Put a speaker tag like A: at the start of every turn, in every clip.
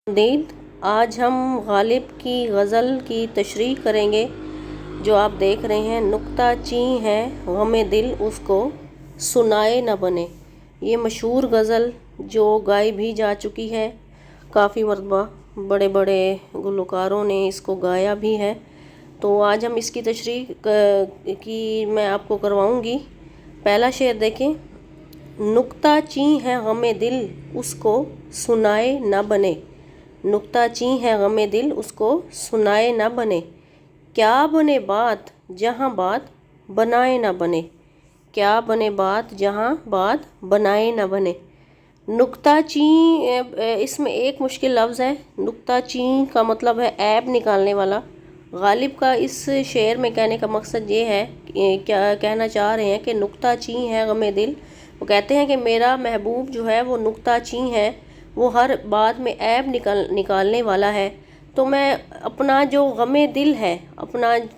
A: دید آج ہم غالب کی غزل کی تشریح کریں گے جو آپ دیکھ رہے ہیں۔ نکتہ چیں ہے غم دل اس کو سنائے نہ بنے۔ یہ مشہور غزل جو گائی بھی جا چکی ہے، کافی مرتبہ بڑے بڑے گلوکاروں نے اس کو گایا بھی ہے۔ تو آج ہم اس کی تشریح کی میں آپ کو کرواؤں گی۔ پہلا شعر دیکھیں۔ نکتہ چیں ہے غم دل اس کو سنائے نہ بنے۔ نکتہ چیں ہے غم دل اس کو سنائے نہ بنے۔ کیا بنے بات جہاں بات بنائے نہ بنے۔ کیا بنے بات جہاں بات بنائے نہ بنے۔ نکتہ چیں، اس میں ایک مشکل لفظ ہے۔ نکتہ چیں کا مطلب ہے عیب نکالنے والا۔ غالب کا اس شعر میں کہنے کا مقصد یہ ہے، کیا کہنا چاہ رہے ہیں کہ نکتہ چیں ہے غم دل۔ وہ کہتے ہیں کہ میرا محبوب جو ہے وہ نکتہ چیں ہے، وہ ہر بات میں عیب نکالنے والا ہے۔ تو میں اپنا جو غم دل ہے،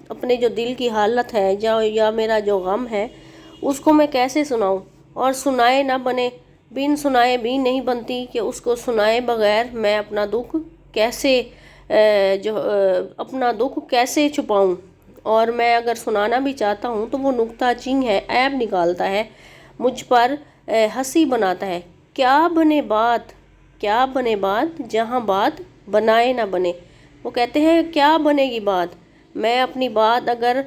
A: اپنے جو دل کی حالت ہے یا میرا جو غم ہے، اس کو میں کیسے سناؤں، اور سنائے نہ بنے، بن سنائے بھی نہیں بنتی کہ اس کو سنائے بغیر میں اپنا دکھ کیسے اپنا دکھ کیسے چھپاؤں۔ اور میں اگر سنانا بھی چاہتا ہوں تو وہ نکتہ چیں ہے، عیب نکالتا ہے، مجھ پر ہنسی بناتا ہے۔ کیا بنے بات، کیا بنے بات جہاں بات بنائے نہ بنے۔ وہ کہتے ہیں کیا بنے گی بات، میں اپنی بات اگر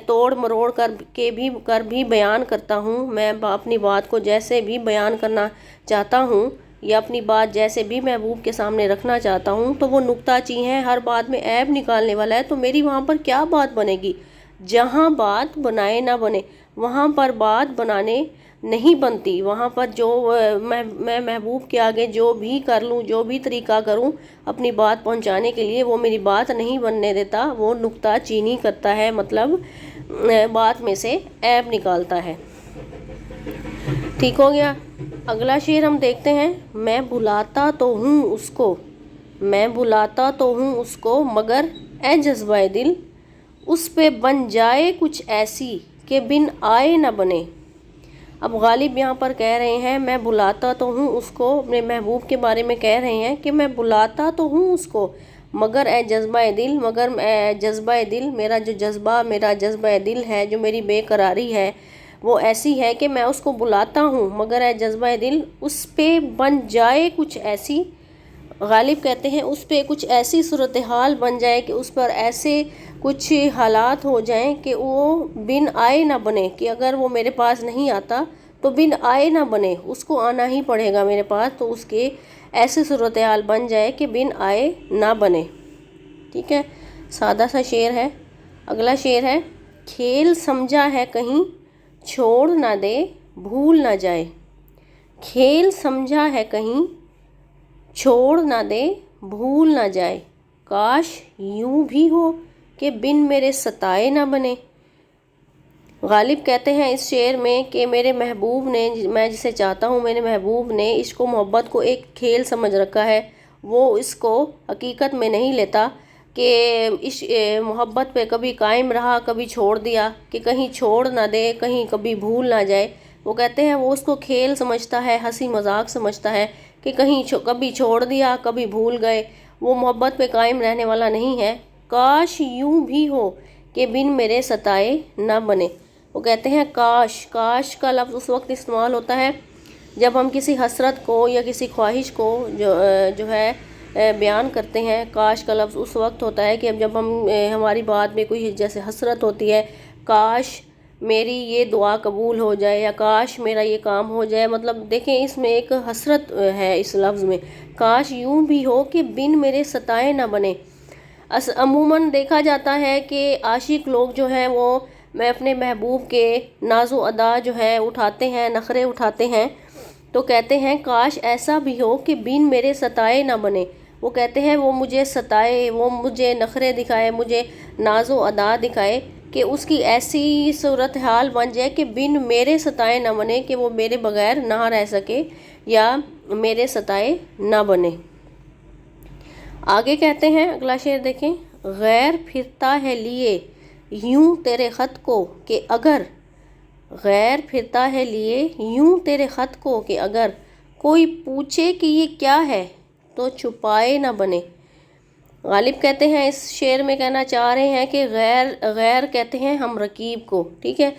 A: توڑ مروڑ کر بھی بیان کرتا ہوں، میں اپنی بات کو جیسے بھی بیان کرنا چاہتا ہوں یا اپنی بات جیسے بھی محبوب کے سامنے رکھنا چاہتا ہوں، تو وہ نکتہ چیں ہے، ہر بات میں عیب نکالنے والا ہے۔ تو میری وہاں پر کیا بات بنے گی جہاں بات بنائے نہ بنے۔ وہاں پر بات بنانے نہیں بنتی، وہاں پر جو میں محبوب کے آگے جو بھی کر لوں، جو بھی طریقہ کروں اپنی بات پہنچانے کے لیے، وہ میری بات نہیں بننے دیتا، وہ نکتہ چینی کرتا ہے، مطلب بات میں سے عیب نکالتا ہے۔ ٹھیک ہو گیا۔ اگلا شعر ہم دیکھتے ہیں۔ میں بلاتا تو ہوں اس کو، میں بلاتا تو ہوں اس کو، مگر اے جذبہ دل اس پہ بن جائے کچھ ایسی کہ بن آئے نہ بنے۔ اب غالب یہاں پر کہہ رہے ہیں میں بلاتا تو ہوں اس کو، اپنے محبوب کے بارے میں کہہ رہے ہیں کہ میں بلاتا تو ہوں اس کو، مگر اے جذبہ دل، مگر اے جذبہ دل، میرا جو جذبہ، میرا جذبہ دل ہے، جو میری بے قراری ہے وہ ایسی ہے کہ میں اس کو بلاتا ہوں، مگر اے جذبہ دل اس پہ بن جائے کچھ ایسی۔ غالب کہتے ہیں اس پہ کچھ ایسی صورتحال بن جائے کہ اس پر ایسے کچھ حالات ہو جائیں کہ وہ بن آئے نہ بنے، کہ اگر وہ میرے پاس نہیں آتا تو بن آئے نہ بنے، اس کو آنا ہی پڑے گا میرے پاس، تو اس کے ایسے صورتحال بن جائے کہ بن آئے نہ بنے۔ ٹھیک ہے، سادہ سا شعر ہے۔ اگلا شعر ہے۔ کھیل سمجھا ہے کہیں چھوڑ نہ دے بھول نہ جائے۔ کھیل سمجھا ہے کہیں چھوڑ نہ دے بھول نہ جائے، کاش یوں بھی ہو کہ بن میرے ستائے نہ بنے۔ غالب کہتے ہیں اس شعر میں کہ میرے محبوب نے، میں جسے چاہتا ہوں، میرے محبوب نے عشق و محبت کو ایک کھیل سمجھ رکھا ہے، وہ اس کو حقیقت میں نہیں لیتا کہ اس محبت پہ کبھی قائم رہا، کبھی چھوڑ دیا، کہ کہیں چھوڑ نہ دے، کہیں کبھی بھول نہ جائے۔ وہ کہتے ہیں وہ اس کو کھیل سمجھتا ہے، ہنسی مذاق سمجھتا ہے کہ کہیں کبھی چھوڑ دیا، کبھی بھول گئے، وہ محبت پہ قائم رہنے والا نہیں ہے۔ کاش یوں بھی ہو کہ بن میرے ستائے نہ بنے۔ وہ کہتے ہیں کاش، کاش کا لفظ اس وقت استعمال ہوتا ہے جب ہم کسی حسرت کو یا کسی خواہش کو جو ہے بیان کرتے ہیں۔ کاش کا لفظ اس وقت ہوتا ہے کہ جب ہماری بات میں کوئی جیسے حسرت ہوتی ہے، کاش میری یہ دعا قبول ہو جائے، یا کاش میرا یہ کام ہو جائے، مطلب دیکھیں اس میں ایک حسرت ہے اس لفظ میں۔ کاش یوں بھی ہو کہ بن میرے ستائے نہ بنے۔ عموماً دیکھا جاتا ہے کہ عاشق لوگ جو ہیں وہ میں اپنے محبوب کے ناز و ادا جو ہے اٹھاتے ہیں، نخرے اٹھاتے ہیں، تو کہتے ہیں کاش ایسا بھی ہو کہ بن میرے ستائے نہ بنے۔ وہ کہتے ہیں وہ مجھے ستائے، وہ مجھے نخرے دکھائے، مجھے ناز و ادا دکھائے کہ اس کی ایسی صورتحال بن جائے کہ بن میرے ستائے نہ بنے، کہ وہ میرے بغیر نہ رہ سکے یا میرے ستائے نہ بنے۔ آگے کہتے ہیں، اگلا شعر دیکھیں۔ غیر پھرتا ہے لیے یوں تیرے خط کو کہ اگر، غیر پھرتا ہے لیے یوں تیرے خط کو کہ اگر کوئی پوچھے کہ یہ کیا ہے، تو چھپائے نہ بنے۔ غالب کہتے ہیں اس شعر میں کہنا چاہ رہے ہیں کہ غیر کہتے ہیں ہم رقیب کو، ٹھیک ہے،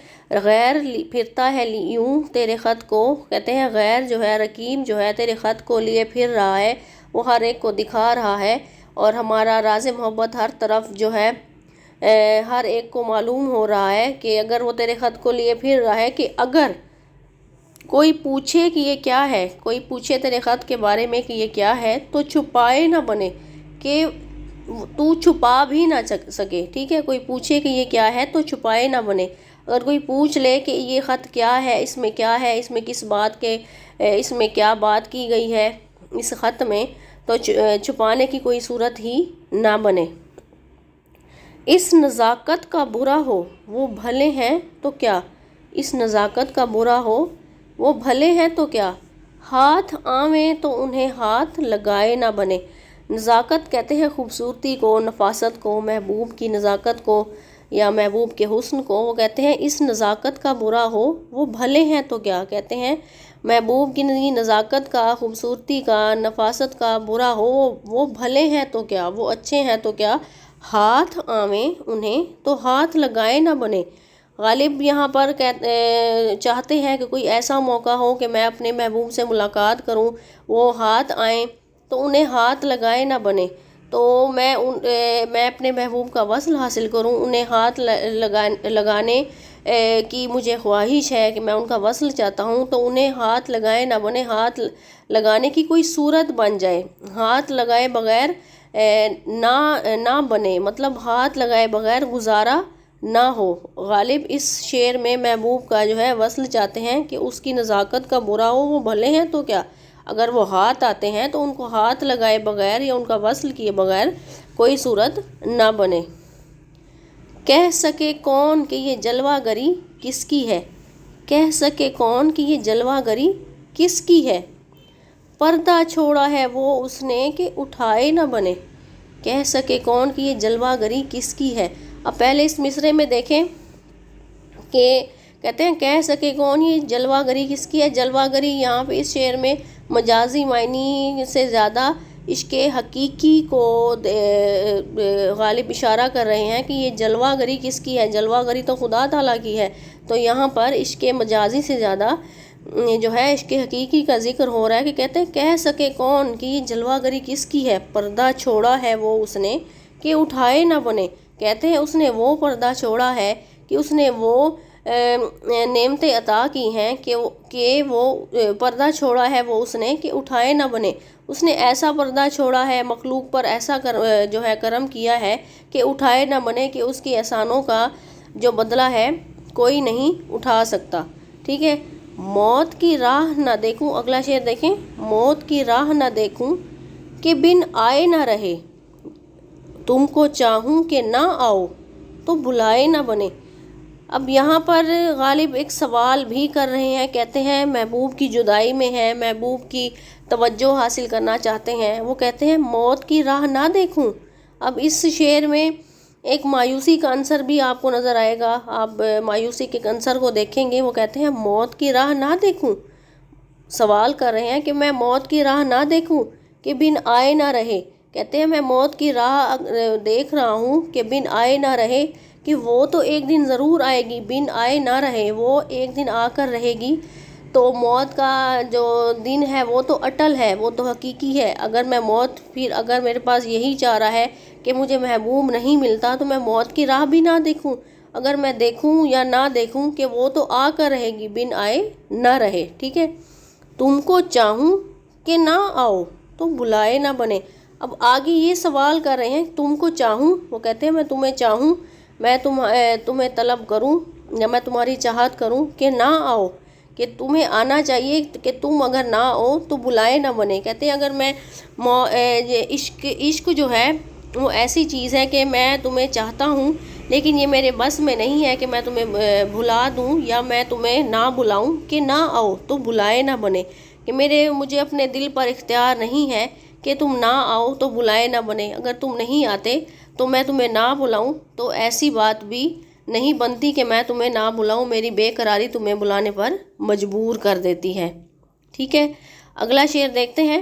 A: غیر پھرتا ہے یوں تیرے خط کو، کہتے ہیں غیر جو ہے رقیب جو ہے تیرے خط کو لیے پھر رہا ہے، وہ ہر ایک کو دکھا رہا ہے، اور ہمارا راز محبت ہر طرف جو ہے ہر ایک کو معلوم ہو رہا ہے کہ اگر وہ تیرے خط کو لیے پھر رہا ہے کہ اگر کوئی پوچھے کہ یہ کیا ہے، کوئی پوچھے تیرے خط کے بارے میں کہ یہ کیا ہے، تو چھپائے نہ بنے، کہ تو چھپا بھی نہ سکے، ٹھیک ہے، کوئی پوچھے کہ یہ کیا ہے تو چھپائے نہ بنے۔ اگر کوئی پوچھ لے کہ یہ خط کیا ہے، اس میں کیا ہے، اس میں کس بات کے اس میں کیا بات کی گئی ہے اس خط میں، تو چھپانے کی کوئی صورت ہی نہ بنے۔ اس نزاکت کا برا ہو وہ بھلے ہیں تو کیا، اس نزاکت کا برا ہو وہ بھلے ہیں تو کیا، ہاتھ آویں تو انہیں ہاتھ لگائے نہ بنے۔ نزاکت کہتے ہیں خوبصورتی کو، نفاست کو، محبوب کی نزاکت کو یا محبوب کے حسن کو، وہ کہتے ہیں اس نزاکت کا برا ہو وہ بھلے ہیں تو کیا، کہتے ہیں محبوب کی نزاکت کا، خوبصورتی کا، نفاست کا برا ہو وہ بھلے ہیں تو کیا، وہ اچھے ہیں تو کیا، ہاتھ آویں انہیں تو ہاتھ لگائے نہ بنے۔ غالب یہاں پر چاہتے ہیں کہ کوئی ایسا موقع ہو کہ میں اپنے محبوب سے ملاقات کروں، وہ ہاتھ آئیں تو انہیں ہاتھ لگائے نہ بنے، تو میں اپنے محبوب کا وصل حاصل کروں، انہیں ہاتھ لگانے کی مجھے خواہش ہے کہ میں ان کا وصل چاہتا ہوں، تو انہیں ہاتھ لگائے نہ بنے، ہاتھ لگانے کی کوئی صورت بن جائے، ہاتھ لگائے بغیر نہ بنے، مطلب ہاتھ لگائے بغیر گزارا نہ ہو۔ غالب اس شعر میں محبوب کا جو ہے وصل چاہتے ہیں کہ اس کی نزاکت کا برا ہو وہ بھلے ہیں تو کیا، اگر وہ ہاتھ آتے ہیں تو ان کو ہاتھ لگائے بغیر یا ان کا وصل کیے بغیر کوئی صورت نہ بنے۔ کہہ سکے کون کہ یہ جلوہ گری کس کی ہے، کہہ سکے کون کہ یہ جلوہ گری کس کی ہے، پردہ چھوڑا ہے وہ اس نے کہ اٹھائے نہ بنے۔ کہہ سکے کون کہ یہ جلوہ گری کس کی ہے۔ اب پہلے اس مصرعے میں دیکھیں کہ کہتے ہیں کہہ سکے کون یہ جلوہ گری کس کی ہے۔ جلوہ گری یہاں پہ اس شعر میں مجازی معنی سے زیادہ عشق حقیقی کو غالب اشارہ کر رہے ہیں کہ یہ جلوہ گری کس کی ہے، جلوہ گری تو خدا تعالیٰ کی ہے، تو یہاں پر عشق مجازی سے زیادہ جو ہے عشق حقیقی کا ذکر ہو رہا ہے کہ کہتے ہیں کہہ سکے کون کہ یہ جلوہ گری کس کی ہے، پردہ چھوڑا ہے وہ اس نے کہ اٹھائے نہ بنے۔ کہتے ہیں اس نے وہ پردہ چھوڑا ہے کہ اس نے وہ نعمتیں عطا کی ہیں کہ وہ پردہ چھوڑا ہے وہ اس نے کہ اٹھائے نہ بنے۔ اس نے ایسا پردہ چھوڑا ہے، مخلوق پر ایسا جو ہے کرم کیا ہے کہ اٹھائے نہ بنے، کہ اس کی احسانوں کا جو بدلہ ہے کوئی نہیں اٹھا سکتا، ٹھیک ہے۔ موت کی راہ نہ دیکھوں، اگلا شعر دیکھیں، موت کی راہ نہ دیکھوں کہ بن آئے نہ رہے، تم کو چاہوں کہ نہ آؤ تو بلائے نہ بنے۔ اب یہاں پر غالب ایک سوال بھی کر رہے ہیں، کہتے ہیں محبوب کی جدائی میں ہے، محبوب کی توجہ حاصل کرنا چاہتے ہیں، وہ کہتے ہیں موت کی راہ نہ دیکھوں۔ اب اس شعر میں ایک مایوسی کا عنصر بھی آپ کو نظر آئے گا، آپ مایوسی کے عنصر کو دیکھیں گے، وہ کہتے ہیں موت کی راہ نہ دیکھوں، سوال کر رہے ہیں کہ میں موت کی راہ نہ دیکھوں کہ بن آئے نہ رہے۔ کہتے ہیں میں موت کی راہ دیکھ رہا ہوں کہ بن آئے نہ رہے، کہ وہ تو ایک دن ضرور آئے گی، بن آئے نہ رہے، وہ ایک دن آ کر رہے گی، تو موت کا جو دن ہے وہ تو اٹل ہے، وہ تو حقیقی ہے۔ اگر میں پھر اگر میرے پاس یہی چاہ رہا ہے کہ مجھے محبوب نہیں ملتا تو میں موت کی راہ بھی نہ دیکھوں، اگر میں دیکھوں یا نہ دیکھوں کہ وہ تو آ کر رہے گی، بن آئے نہ رہے، ٹھیک ہے۔ تم کو چاہوں کہ نہ آؤ تو بلائے نہ بنے۔ اب آگے یہ سوال کر رہے ہیں تم کو چاہوں، وہ کہتے ہیں میں تمہیں چاہوں، میں تمہیں طلب کروں یا میں تمہاری چاہت کروں کہ نہ آؤ، کہ تمہیں آنا چاہیے، کہ تم اگر نہ آؤ تو بلائے نہ بنے۔ کہتے ہیں اگر میں عشق جو ہے وہ ایسی چیز ہے کہ میں تمہیں چاہتا ہوں لیکن یہ میرے بس میں نہیں ہے کہ میں تمہیں بھلا دوں یا میں تمہیں نہ بلاؤں کہ نہ آؤ تو بلائے نہ بنے، کہ مجھے اپنے دل پر اختیار نہیں ہے کہ تم نہ آؤ تو بلائے نہ بنے۔ اگر تم نہیں آتے تو میں تمہیں نہ بلاؤں تو ایسی بات بھی نہیں بنتی کہ میں تمہیں نہ بلاؤں، میری بے قراری تمہیں بلانے پر مجبور کر دیتی ہے، ٹھیک ہے۔ اگلا شعر دیکھتے ہیں،